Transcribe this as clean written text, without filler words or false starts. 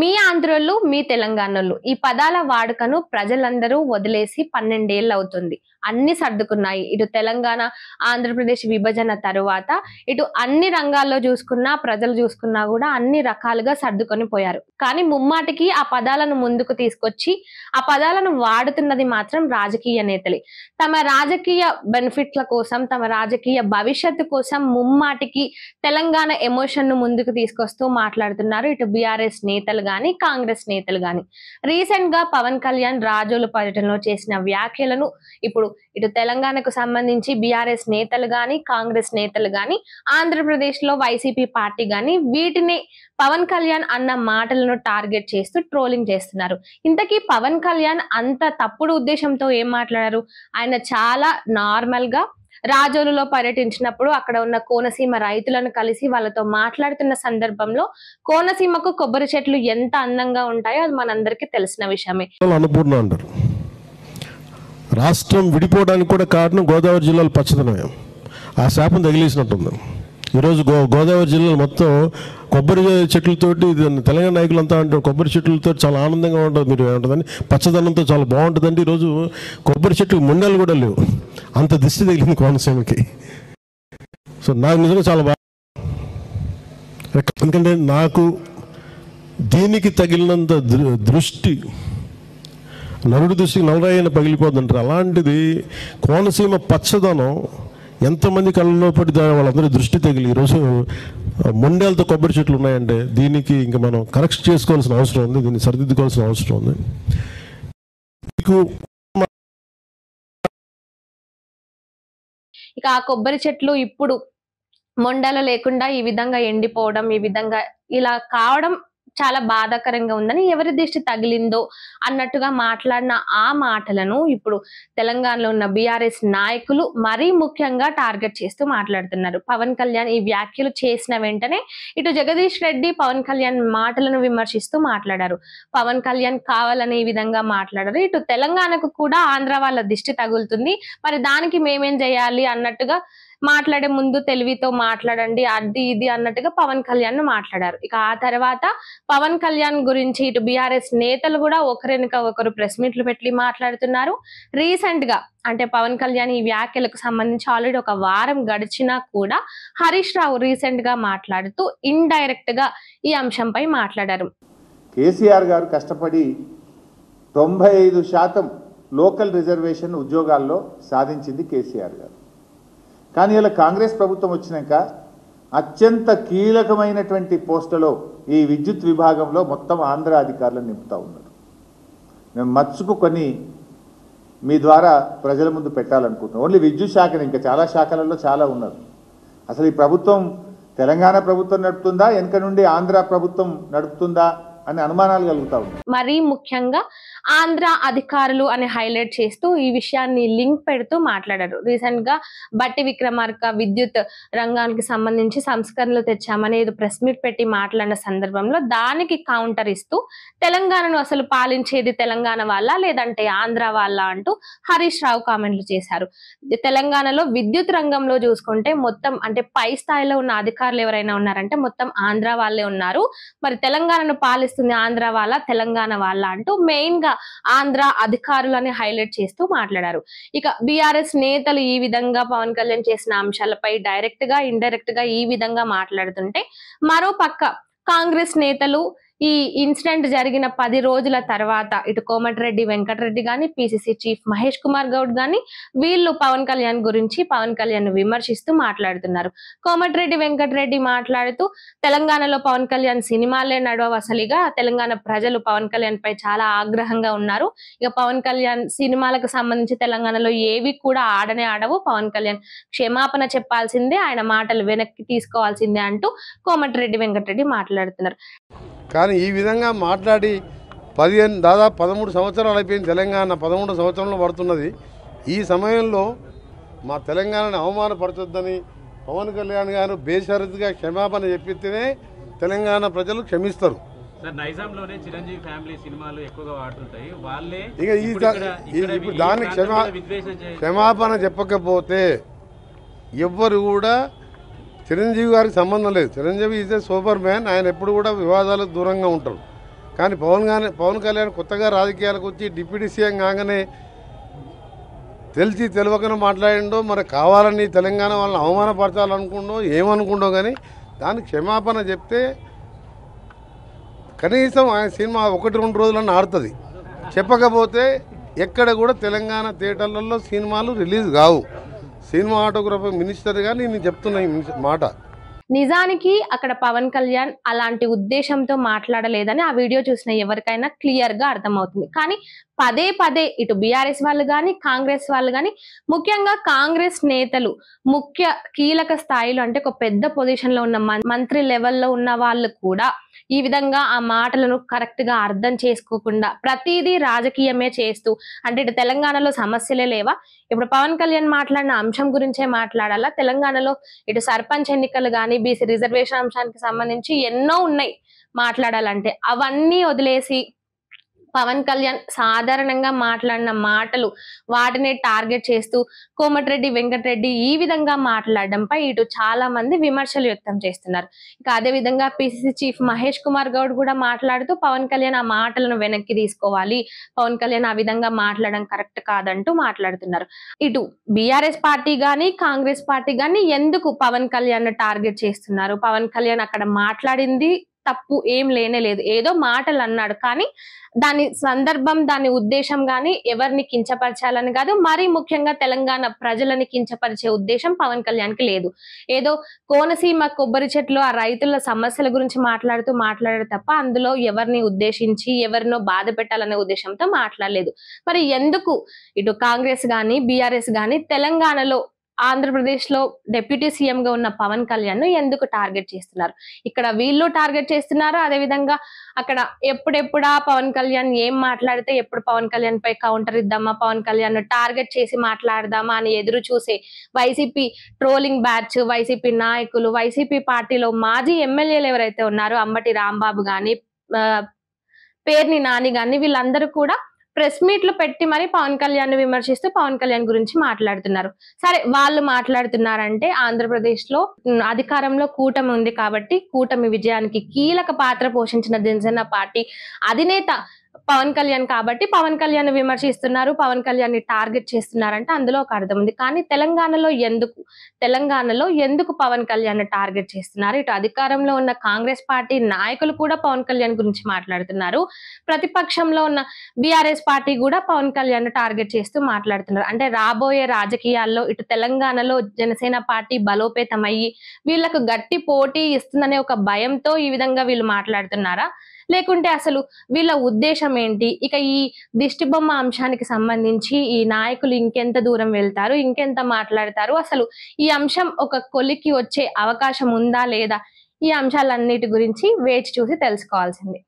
మీ ఆంధ్రోళ్ళు, మీ తెలంగాణోళ్ళు ఈ పదాల వాడుకను ప్రజలందరూ వదిలేసి 12 ఏళ్ళు అవుతుంది. అన్ని సర్దుకున్నాయి. ఇటు తెలంగాణ, ఆంధ్రప్రదేశ్ విభజన తరువాత ఇటు అన్ని రంగాల్లో చూసుకున్నా, ప్రజలు చూసుకున్నా కూడా అన్ని రకాలుగా సర్దుకొని పోయారు. కానీ ముమ్మాటికి ఆ పదాలను ముందుకు తీసుకొచ్చి ఆ పదాలను వాడుతున్నది మాత్రం రాజకీయ నేతలే. తమ రాజకీయ బెనిఫిట్ల కోసం, తమ రాజకీయ భవిష్యత్తు కోసం ముమ్మాటికి తెలంగాణ ఎమోషన్ ను ముందుకు తీసుకొస్తూ మాట్లాడుతున్నారు ఇటు బీఆర్ఎస్ నేతలు గాని, కాంగ్రెస్ నేతలు గాని. రీసెంట్ గా పవన్ కళ్యాణ్ రాజోలు పర్యటనలో చేసిన వ్యాఖ్యలను ఇప్పుడు ఇటు తెలంగాణకు సంబంధించి బీఆర్ఎస్ నేతలు గాని, కాంగ్రెస్ నేతలు గాని, ఆంధ్రప్రదేశ్ లో వైసీపీ పార్టీ గాని వీటిని పవన్ కళ్యాణ్ అన్న మాటలను టార్గెట్ చేస్తూ ట్రోలింగ్ చేస్తున్నారు. ఇంతకీ పవన్ కళ్యాణ్ అంత తప్పుడు ఉద్దేశంతో ఏం మాట్లాడారు? ఆయన చాలా నార్మల్ గా రాజోలులో పర్యటించినప్పుడు అక్కడ ఉన్న కోనసీమ రైతులను కలిసి వాళ్ళతో మాట్లాడుతున్న సందర్భంలో కోనసీమకు కొబ్బరి చెట్లు ఎంత అందంగా ఉంటాయో అది మనందరికీ తెలిసిన విషయమే. అనుపూర్ణ అంటారు. రాష్ట్రం విడిపోవడానికి కూడా కారణం గోదావరి జిల్లాలో పచ్చదనమే. ఆ శాపం తగిలేసినట్టుంది. ఈరోజు గోదావరి జిల్లాలో మొత్తం కొబ్బరి చెట్లతోటి తెలంగాణ నాయకులంతా అంటారు కొబ్బరి చెట్లతో చాలా ఆనందంగా ఉంటుంది, మీరు ఏమంటుందని పచ్చదనంతో చాలా బాగుంటుందండి. ఈరోజు కొబ్బరి చెట్లకు ముండలు కూడా లేవు, అంత దిష్టి తగిలింది కోనసీమకి. సో నాకు నిజంగా చాలా బాగా, ఎందుకంటే నాకు దీనికి తగిలినంత దృష్టి నరుడి దృష్టికి నవరాయన పగిలిపోతుంటారు. అలాంటిది కోనసీమ పచ్చదనం ఎంతమంది కళ్ళలో పడి వాళ్ళందరూ దృష్టి తగిలి ఈరోజు మొండేలతో కొబ్బరి చెట్లు ఉన్నాయంటే దీనికి ఇంకా మనం కరెక్ట్ చేసుకోవాల్సిన అవసరం ఉంది, దీన్ని సరిదిద్దుకోవాల్సిన అవసరం ఉంది. ఇక ఆ కొబ్బరి చెట్లు ఇప్పుడు మొండలు లేకుండా ఈ విధంగా ఎండిపోవడం, ఈ విధంగా ఇలా కావడం చాలా బాధాకరంగా ఉందని, ఎవరి దృష్టి తగిలిందో అన్నట్టుగా మాట్లాడిన ఆ మాటలను ఇప్పుడు తెలంగాణలో ఉన్న బీఆర్ఎస్ నాయకులు మరీ ముఖ్యంగా టార్గెట్ చేస్తూ మాట్లాడుతున్నారు. పవన్ కళ్యాణ్ ఈ వ్యాఖ్యలు చేసిన వెంటనే ఇటు జగదీష్ రెడ్డి పవన్ కళ్యాణ్ మాటలను విమర్శిస్తూ మాట్లాడారు. పవన్ కళ్యాణ్ కావాలని ఈ విధంగా మాట్లాడారు. ఇటు తెలంగాణకు కూడా ఆంధ్ర వాళ్ళ దిష్టి తగులుతుంది, మరి దానికి మేమేం చేయాలి అన్నట్టుగా మాట్లాడే ముందు తెలివితో మాట్లాడండి, అది ఇది అన్నట్టుగా పవన్ కళ్యాణ్ మాట్లాడారు. ఇక ఆ తర్వాత పవన్ కళ్యాణ్ గురించి ఇటు బీఆర్ఎస్ నేతలు కూడా ఒకరినక ఒకరు ప్రెస్ మీట్లు పెట్టి మాట్లాడుతున్నారు. రీసెంట్ గా అంటే పవన్ కళ్యాణ్ ఈ వ్యాఖ్యలకు సంబంధించి ఆల్రెడీ ఒక వారం గడిచినా కూడా హరీష్ రావు రీసెంట్ గా మాట్లాడుతూ ఇండైరెక్ట్ గా ఈ అంశంపై మాట్లాడారు. కేసీఆర్ గారు కష్టపడి 95% లోకల్ రిజర్వేషన్ ఉద్యోగాల్లో సాధించింది కేసీఆర్ గారు. కానీ ఇలా కాంగ్రెస్ ప్రభుత్వం వచ్చినాక అత్యంత కీలకమైనటువంటి పోస్టులో ఈ విద్యుత్ విభాగంలో మొత్తం ఆంధ్ర అధికారులను నింపుతా ఉన్నారు. మేము మచ్చుకు కొన్ని మీ ద్వారా ప్రజల ముందు పెట్టాలనుకుంటున్నాం. ఓన్లీ విద్యుత్ శాఖని, ఇంకా చాలా శాఖలలో చాలా ఉన్నారు. అసలు ఈ ప్రభుత్వం తెలంగాణ ప్రభుత్వం నడుపుతుందా, వెనక నుండి ఆంధ్ర ప్రభుత్వం నడుపుతుందా అనే అనుమానాలు కలుగుతా ఉన్నాయి. మరీ ముఖ్యంగా ఆంధ్ర అధికారులు అని హైలైట్ చేస్తూ ఈ విషయాన్ని లింక్ పెడుతూ మాట్లాడారు. రీసెంట్ గా బట్టి విక్రమార్క విద్యుత్ రంగానికి సంబంధించి సంస్కరణలు తెచ్చామని ఏదో ప్రెస్ మీట్ పెట్టి మాట్లాడిన సందర్భంలో దానికి కౌంటర్ ఇస్తూ తెలంగాణను అసలు పాలించేది తెలంగాణ వాళ్ళ లేదంటే ఆంధ్ర వాళ్ళ అంటూ హరీష్ రావు కామెంట్లు చేశారు. తెలంగాణలో విద్యుత్ రంగంలో చూసుకుంటే మొత్తం అంటే పై స్థాయిలో ఉన్న అధికారులు ఎవరైనా ఉన్నారంటే మొత్తం ఆంధ్ర వాళ్ళే ఉన్నారు. మరి తెలంగాణను పాలిస్తుంది ఆంధ్ర వాళ్ళ తెలంగాణ వాళ్ళ అంటూ మెయిన్ గా ఆంధ్ర అధికారులని హైలైట్ చేస్తూ మాట్లాడారు. ఇక బీఆర్ఎస్ నేతలు ఈ విధంగా పవన్ కళ్యాణ్ చేసిన అంశాలపై డైరెక్ట్ గా ఇండైరెక్ట్ గా ఈ విధంగా మాట్లాడుతుంటే, మరో పక్క కాంగ్రెస్ నేతలు ఈ ఇన్సిడెంట్ జరిగిన 10 రోజుల తర్వాత ఇటు కోమటిరెడ్డి వెంకటరెడ్డి గాని, పిసిసి చీఫ్ మహేష్ కుమార్ గౌడ్ గాని వీళ్ళు పవన్ కళ్యాణ్ గురించి పవన్ కళ్యాణ్ విమర్శిస్తూ మాట్లాడుతున్నారు. కోమటిరెడ్డి వెంకటరెడ్డి మాట్లాడుతూ తెలంగాణలో పవన్ కళ్యాణ్ సినిమాలే నడవవు, అసలుగా తెలంగాణ ప్రజలు పవన్ కళ్యాణ్ పై చాలా ఆగ్రహంగా ఉన్నారు. ఇక పవన్ కళ్యాణ్ సినిమాలకు సంబంధించి తెలంగాణలో ఏవి కూడా ఆడనే ఆడవు, పవన్ కళ్యాణ్ క్షమాపణ చెప్పాల్సిందే, ఆయన మాటలు వెనక్కి తీసుకోవాల్సిందే అంటూ కోమటిరెడ్డి వెంకటరెడ్డి మాట్లాడుతున్నారు. కానీ ఈ విధంగా మాట్లాడి దాదాపు 13 సంవత్సరాలు అయిపోయింది. తెలంగాణ 13 సంవత్సరంలో పడుతున్నది. ఈ సమయంలో మా తెలంగాణను అవమానపరచొద్దని పవన్ కళ్యాణ్ గారు బేషరతుగా క్షమాపణ చెప్పితేనే తెలంగాణ ప్రజలు క్షమిస్తారు. ఇక దానికి క్షమాపణ చెప్పకపోతే ఎవ్వరు కూడా చిరంజీవి గారికి సంబంధం లేదు. Chiranjeevi is a super man. ఆయన ఎప్పుడు కూడా వివాదాలకు దూరంగా ఉంటారు. కానీ పవన్ కళ్యాణ్ కొత్తగా రాజకీయాలకు వచ్చి డిప్యూటీ సీఎం కాగానే తెలిసి తెలియకనే మాట్లాడిండో, మరి కావాలని తెలంగాణ వాళ్ళని అవమానపరచాలనుకుండో ఏమనుకుండో, కానీ దానికి క్షమాపణ చెప్తే కనీసం ఆయన సినిమా 1-2 రోజులన్నా ఆడుతుంది. చెప్పకపోతే ఎక్కడ కూడా తెలంగాణ థియేటర్లలో సినిమాలు రిలీజ్ కావు. సినిమాటోగ్రఫీ మినిస్టర్గా నేను చెప్తున్నా ఈ మాట. నిజానికి అక్కడ పవన్ కళ్యాణ్ అలాంటి ఉద్దేశంతో మాట్లాడలేదని ఆ వీడియో చూసిన ఎవరికైనా క్లియర్ గా అర్థమవుతుంది. కానీ పదే పదే ఇటు బీఆర్ఎస్ వాళ్ళు కానీ కాంగ్రెస్ వాళ్ళు కానీ, ముఖ్యంగా కాంగ్రెస్ నేతలు ముఖ్య కీలక స్థాయిలో అంటే ఒక పెద్ద పొజిషన్ లో ఉన్న మంత్రి లెవెల్లో ఉన్న వాళ్ళు కూడా ఈ విధంగా ఆ మాటలను కరెక్ట్ గా అర్థం చేసుకోకుండా ప్రతిదీ రాజకీయమే చేస్తూ, అంటే ఇటు తెలంగాణలో సమస్యలే లేవా, ఇప్పుడు పవన్ కళ్యాణ్ మాట్లాడిన అంశం గురించే మాట్లాడాలా, తెలంగాణలో ఇటు సర్పంచ్ ఎన్నికలు కానీ బీసీ రిజర్వేషన్ అంశానికి సంబంధించి ఎన్నో ఉన్నాయి మాట్లాడాలంటే, అవన్నీ వదిలేసి పవన్ కళ్యాణ్ సాధారణంగా మాట్లాడిన మాటలు వాటిని టార్గెట్ చేస్తూ కోమటిరెడ్డి వెంకటరెడ్డి ఈ విధంగా మాట్లాడడంపై ఇటు చాలా మంది విమర్శలు వ్యక్తం చేస్తున్నారు. ఇక అదే విధంగా పిసిసి చీఫ్ మహేష్ కుమార్ గౌడ్ కూడా మాట్లాడుతూ పవన్ కళ్యాణ్ ఆ మాటలను వెనక్కి తీసుకోవాలి, పవన్ కళ్యాణ్ ఆ విధంగా మాట్లాడడం కరెక్ట్ కాదంటూ మాట్లాడుతున్నారు. ఇటు బీఆర్ఎస్ పార్టీ గానీ కాంగ్రెస్ పార్టీ గానీ ఎందుకు పవన్ కళ్యాణ్ టార్గెట్ చేస్తున్నారు? పవన్ కళ్యాణ్ అక్కడ మాట్లాడింది తప్పు ఏం లేనే లేదు, ఏదో మాటలు అన్నాడు, కానీ దాని సందర్భం దాని ఉద్దేశం గాని ఎవరిని కించపరచాలని కాదు, మరీ ముఖ్యంగా తెలంగాణ ప్రజలని కించపరిచే ఉద్దేశం పవన్ కళ్యాణ్ కి లేదు. ఏదో కోనసీమ కొబ్బరి చెట్లు ఆ రైతుల సమస్యల గురించి మాట్లాడారు తప్ప అందులో ఎవరిని ఉద్దేశించి ఎవరినో బాధ పెట్టాలనే ఉద్దేశంతో మాట్లాడలేదు. మరి ఎందుకు ఇటు కాంగ్రెస్ గాని బీఆర్ఎస్ గాని తెలంగాణలో ఆంధ్రప్రదేశ్ లో డిప్యూటీ సీఎం గా ఉన్న పవన్ కళ్యాణ్ ను ఎందుకు టార్గెట్ చేస్తున్నారు? ఇక్కడ వీళ్ళు టార్గెట్ చేస్తున్నారు, అదే విధంగా అక్కడ ఎప్పుడెప్పుడా పవన్ కళ్యాణ్ ఏం మాట్లాడితే ఎప్పుడు పవన్ కళ్యాణ్ పై కౌంటర్ ఇద్దామా, పవన్ కళ్యాణ్ ను టార్గెట్ చేసి మాట్లాడదామా అని ఎదురు చూసే వైసీపీ ట్రోలింగ్ బ్యాచ్, వైసీపీ నాయకులు, వైసీపీ పార్టీలో మాజీ ఎమ్మెల్యేలు ఎవరైతే ఉన్నారో అంబటి రాంబాబు గాని పేర్ని నాని గాని వీళ్ళందరూ కూడా ప్రెస్ మీట్లు పెట్టి మరి పవన్ కళ్యాణ్ విమర్శిస్తూ పవన్ కళ్యాణ్ గురించి మాట్లాడుతున్నారు. సరే, వాళ్ళు మాట్లాడుతున్నారంటే ఆంధ్రప్రదేశ్ లో అధికారంలో కూటమి ఉంది కాబట్టి కూటమి విజయానికి కీలక పాత్ర పోషించిన జనసేన పార్టీ అధినేత పవన్ కళ్యాణ్ కాబట్టి పవన్ కళ్యాణ్ విమర్శిస్తున్నారు, పవన్ కళ్యాణ్ ని టార్గెట్ చేస్తున్నారంటే అందులో ఒక అర్థం ఉంది. కానీ తెలంగాణలో ఎందుకు పవన్ కళ్యాణ్ ని టార్గెట్ చేస్తున్నారు? ఇటు అధికారంలో ఉన్న కాంగ్రెస్ పార్టీ నాయకులు కూడా పవన్ కళ్యాణ్ గురించి మాట్లాడుతున్నారు, ప్రతిపక్షంలో ఉన్న బీఆర్ఎస్ పార్టీ కూడా పవన్ కళ్యాణ్ ని టార్గెట్ చేస్తూ మాట్లాడుతున్నారు. అంటే రాబోయే రాజకీయాల్లో ఇటు తెలంగాణలో జనసేన పార్టీ బలోపేతమయ్యి వీళ్లకు గట్టి పోటీ ఇస్తుందనే ఒక భయంతో ఈ విధంగా వీళ్ళు మాట్లాడుతున్నారా, లేకుంటే అసలు వీళ్ళ ఉద్దేశం ఏంటి? ఇక ఈ దిష్టిబొమ్మ అంశానికి సంబంధించి ఈ నాయకులు ఇంకెంత దూరం వెళ్తారు, ఇంకెంత మాట్లాడతారు, అసలు ఈ అంశం ఒక కొలికి వచ్చే అవకాశం ఉందా లేదా, ఈ అంశాలన్నిటి గురించి వేచి చూసి తెలుసుకోవాల్సింది.